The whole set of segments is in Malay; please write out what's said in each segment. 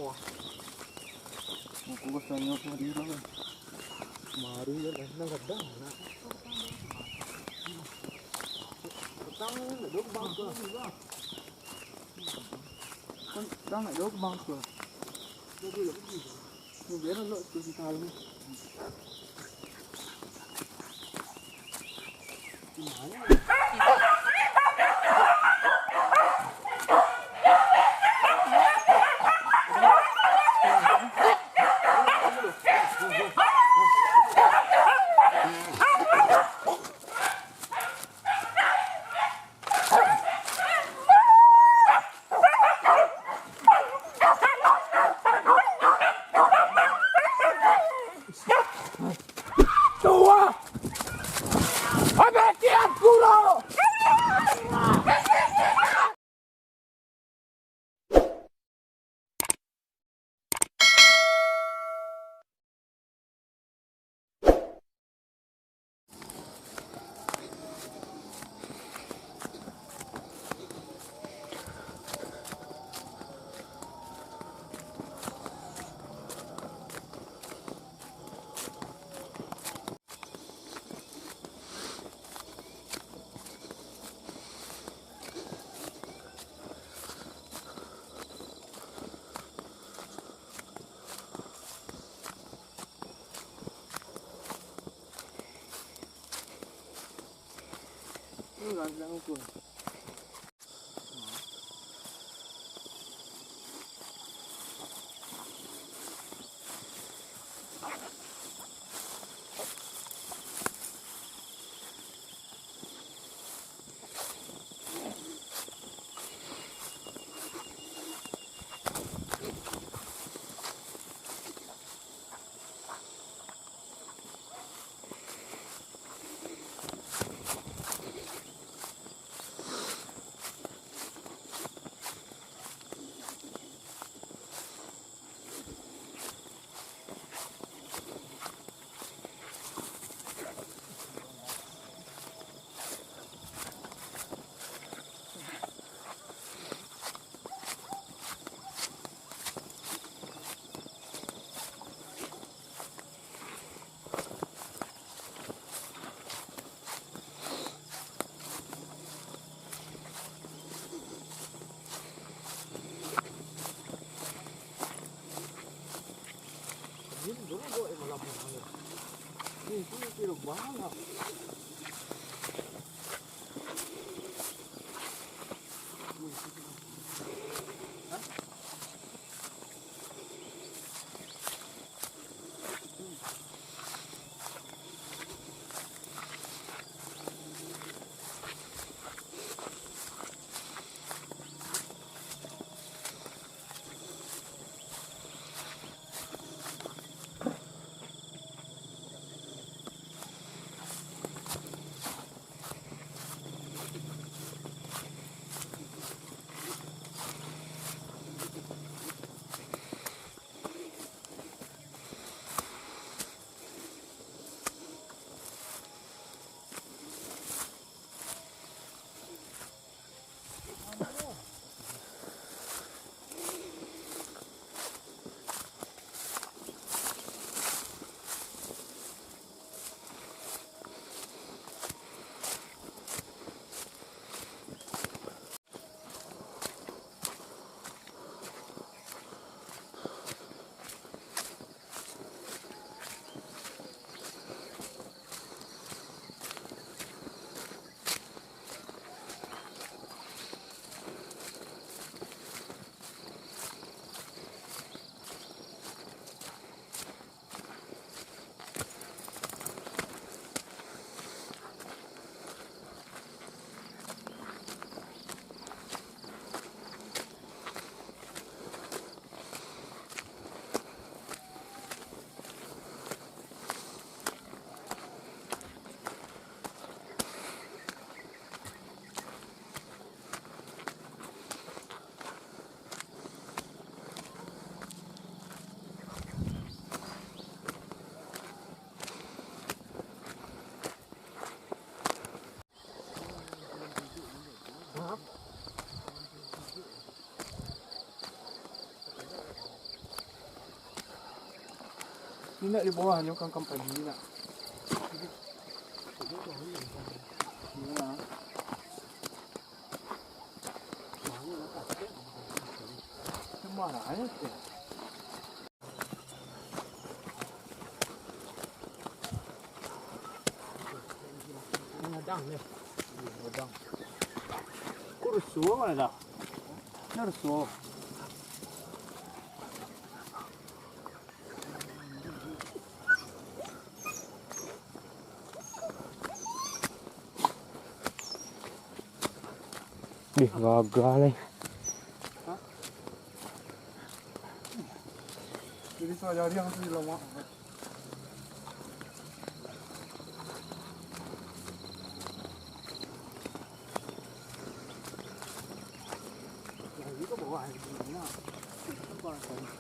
Aku kesana tadi lah. Mari ya, nang ada. Petang ni dok bangsa juga. Kan petang dok bangsa. Ni biar lo tu kita ni. Jangan pun. Ini banget. Ini nak di bawah ni bukan company ni nak. Mana aja tu? Ngadang ni. Ngadang. Kursu mana dah? Kursu. Ih, gagal ni. Jadi saya jari yang tu lama. Jadi kau bawa air ni nak. Apa nak?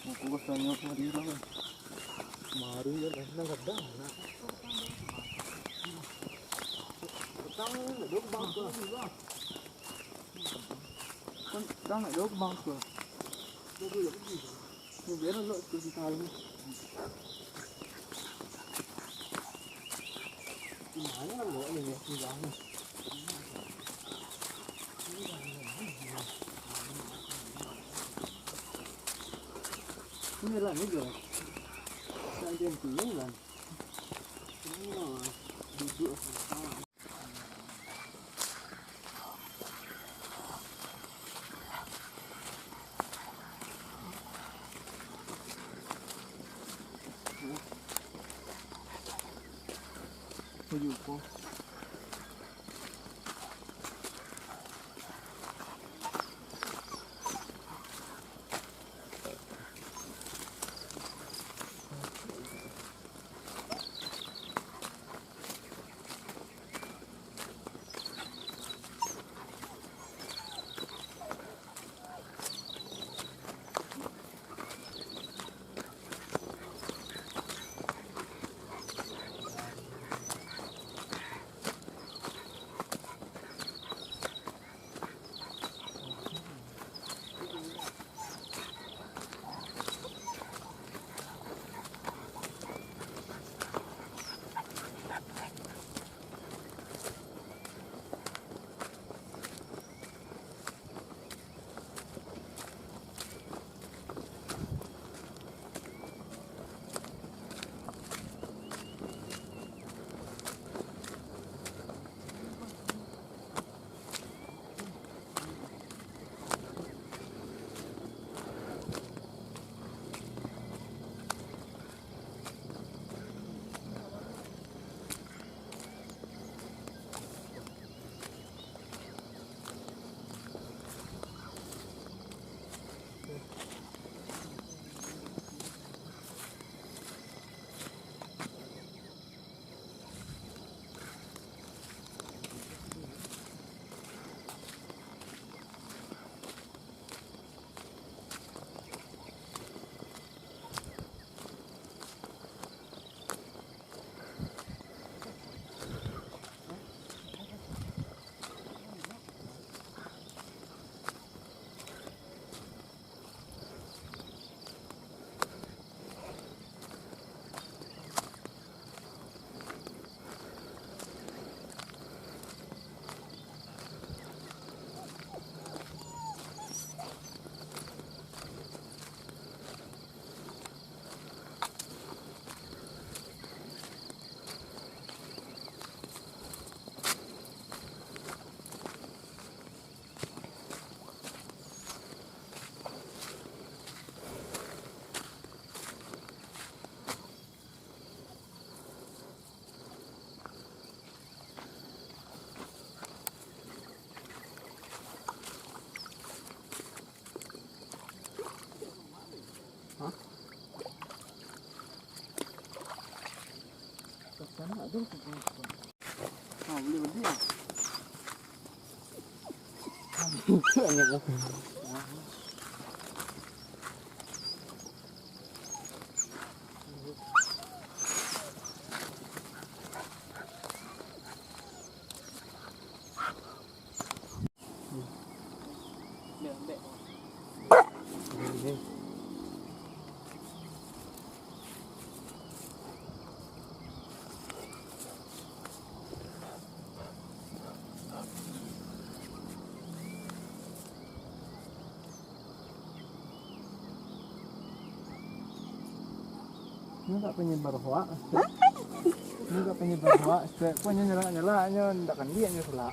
Aku rasanya hari lah. Maru ya dah nak gadang nak. Petang nak duk bang ke? Kan dah nak duk bang ke? Duk ya pergi. Ni biar lo tu di tahu. Mana lo ni ni bang. Ini lah ni je. Saya jemput ni lah. Oh, duduk sama. Tujuh ko. Kat sana ada tu. Boleh berdiam. Itu hanya Lembek. Ini tak penyebar hoak. Ini tak penyebar hoak. Setiap punya nyala-nyalanya, tidak akan dia nyala.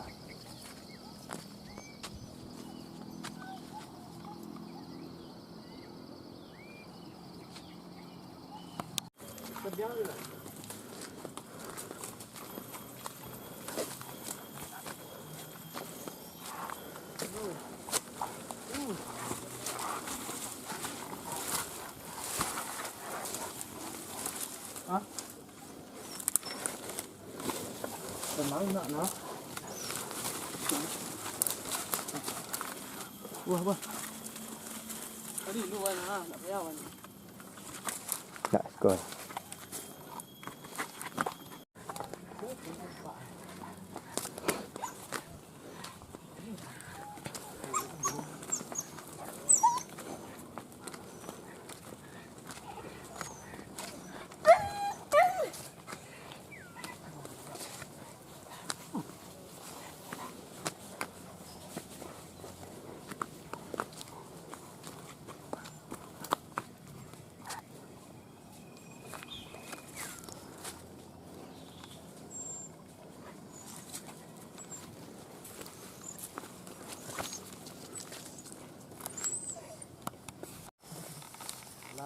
Terjang juga. Tenang nak nak. Wah. Tadi luar tak payah kan. tak skor.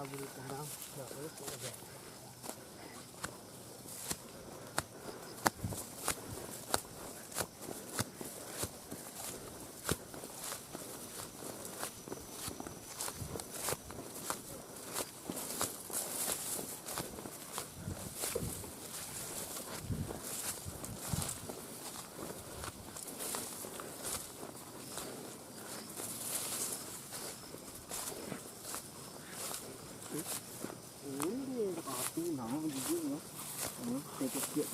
Boleh tenang. Tak boleh saja. Api nama begitu ya. Sekejap.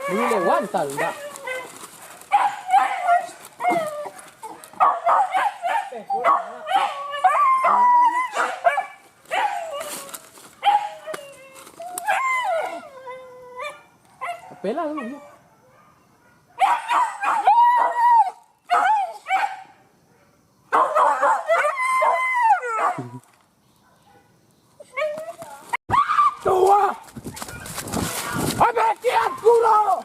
Ini lewat tak enggak? Pela dulu. Tua! Abeti culo!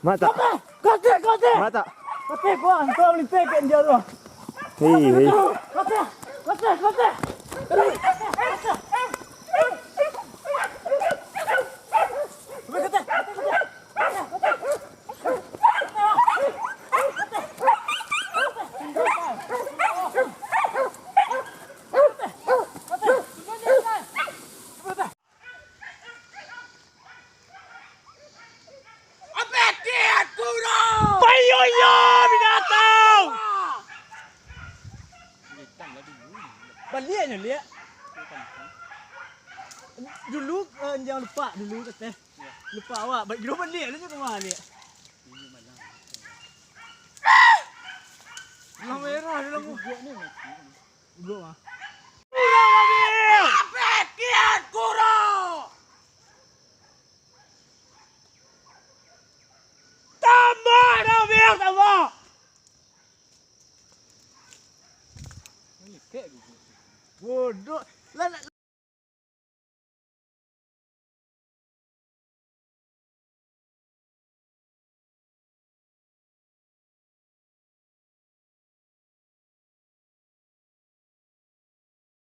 Mata. Kate. Mata. Kate buat kau boleh pegang dia tu. Hei. Kate. lihatnya lihat. Dulu jangan lupa dulu katanya. Lupa awak, baik dulu balik lu ke mana ni? Lampu merah dalam gua ni. Gua mah.